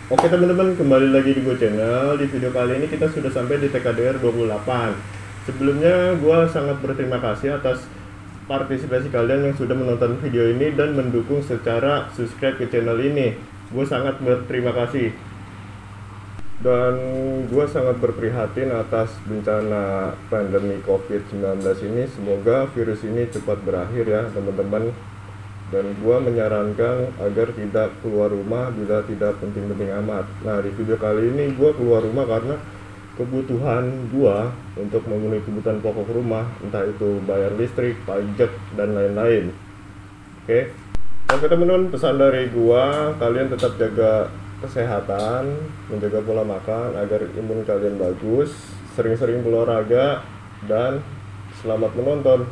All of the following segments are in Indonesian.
Oke teman-teman, kembali lagi di gue channel. Di video kali ini kita sudah sampai di TKDR 28. Sebelumnya gue sangat berterima kasih atas partisipasi kalian yang sudah menonton video ini dan mendukung secara subscribe ke channel ini. Gue sangat berterima kasih. Dan gue sangat berprihatin atas bencana pandemi COVID-19 ini. Semoga virus ini cepat berakhir ya teman-teman. Dan gua menyarankan agar tidak keluar rumah bila tidak penting-penting amat. Nah, di video kali ini gua keluar rumah karena kebutuhan gua untuk memenuhi kebutuhan pokok rumah, entah itu bayar listrik, pajak, dan lain-lain. Oke. Oke teman-teman, pesan dari gua, kalian tetap jaga kesehatan, menjaga pola makan agar imun kalian bagus, sering-sering berolahraga, dan selamat menonton.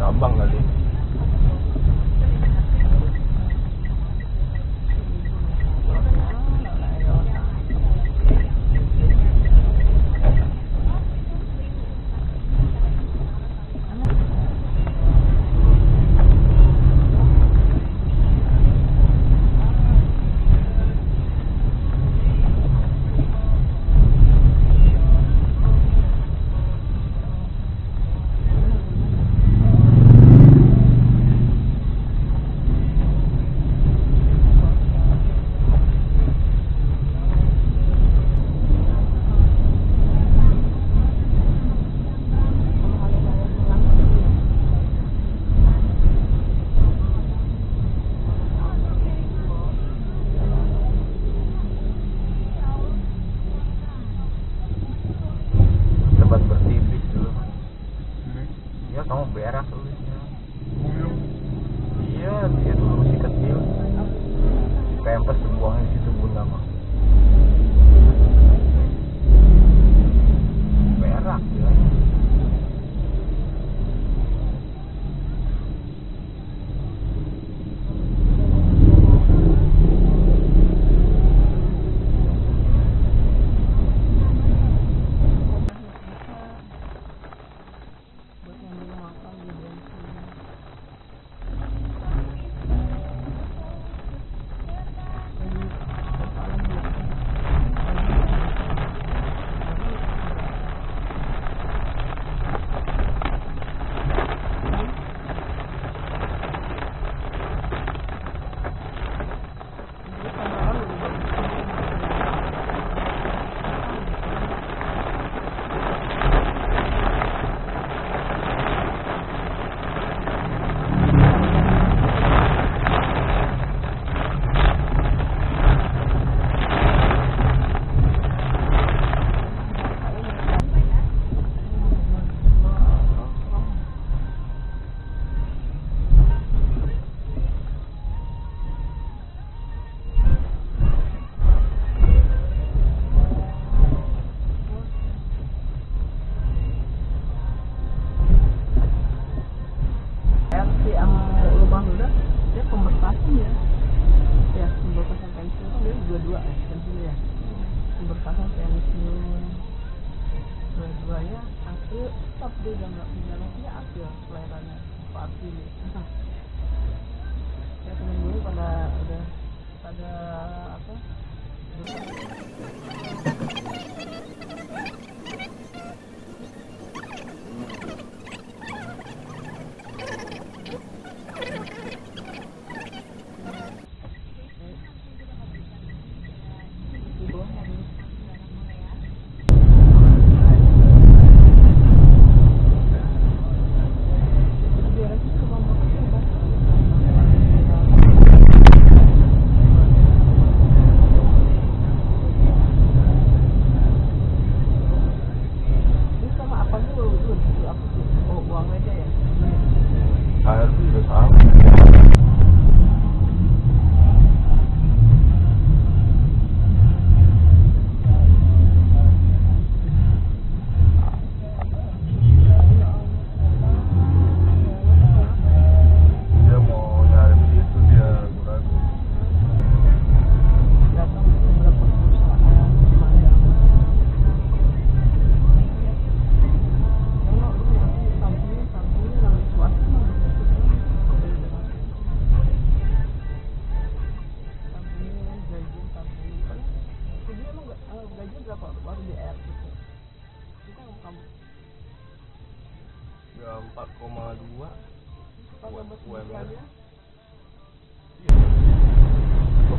Abang kali. Kamu berak tulisnya. Iya, dia dulu masih kecil. Pampers dibuangnya di situ bunda mah. Berak dia. udah dia pemberkasan ya pemberkasan pensiun kan dia dua-dua pensiun ya pemberkasan pensiun dua-duanya akhir stop dia udah nggak punya lagi ya akhir pelayarannya pasti ya temen gue pada apa air juga sama. Dia mau nyari situ dia ragu. datang ke beberapa perusahaan sampingnya yang swasta gaji berapa baru di R gitu bukan kamu Ya 4,2 UMR.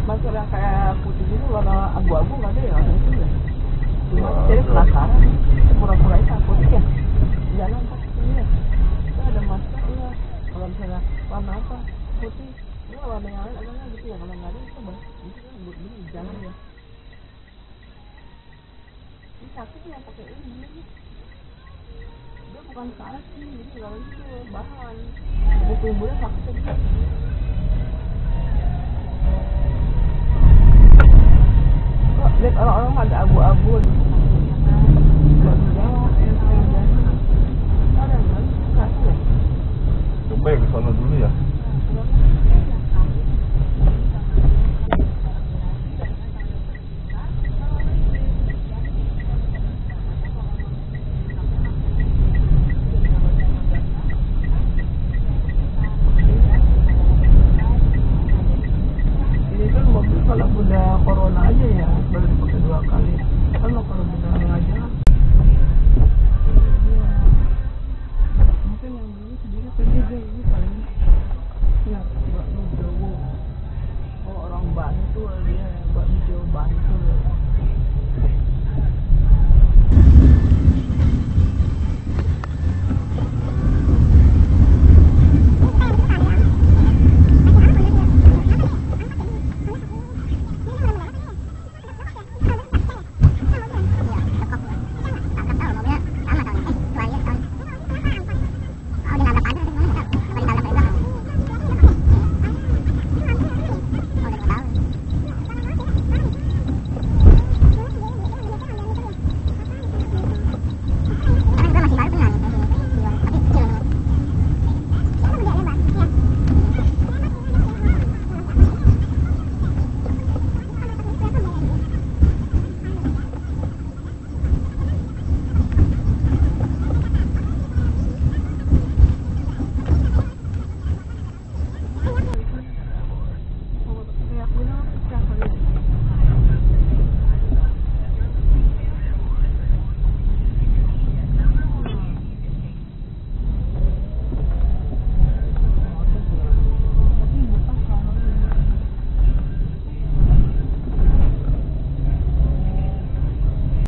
masker yang kayak putih ini warna abu-abu nggak ada ya itu ya cuma jadi penasaran pura-pura itu putih ya jalan pakai ini ya itu ada masker ya kalau misalnya warna apa putih ini warna yang lain ada nggak gitu ya kalau nggak ada itu bang ini jalan ya ini sakit ya pakai ini dia bukan kaki jadi kalau itu bahan tubuhnya sakit kok lihat orang-orang ada abu-abu nggak jawab ada nggak kasih ya Coba ya ke sana dulu ya. ini kan mobil kalau udah corona aja ya baru dipakai 2 kali kan kalau udah aja mungkin yang dulu sendiri tadi ini kali ya Mbak Jawa orang Bantul dia Mbak Jawa Bantul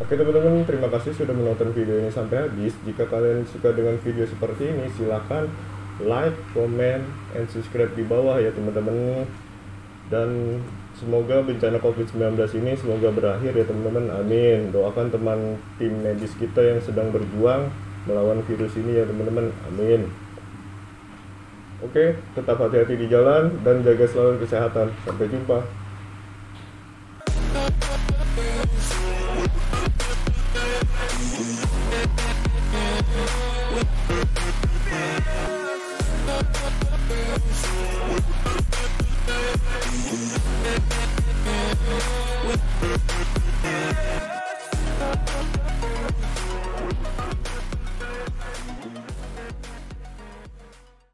Oke teman-teman, terima kasih sudah menonton video ini sampai habis. Jika kalian suka dengan video seperti ini, silahkan like, comment, and subscribe di bawah ya teman-teman. Dan semoga bencana COVID-19 ini semoga berakhir ya teman-teman, amin. Doakan teman tim medis kita yang sedang berjuang melawan virus ini ya teman-teman, amin. Oke, tetap hati-hati di jalan dan jaga selalu kesehatan. Sampai jumpa.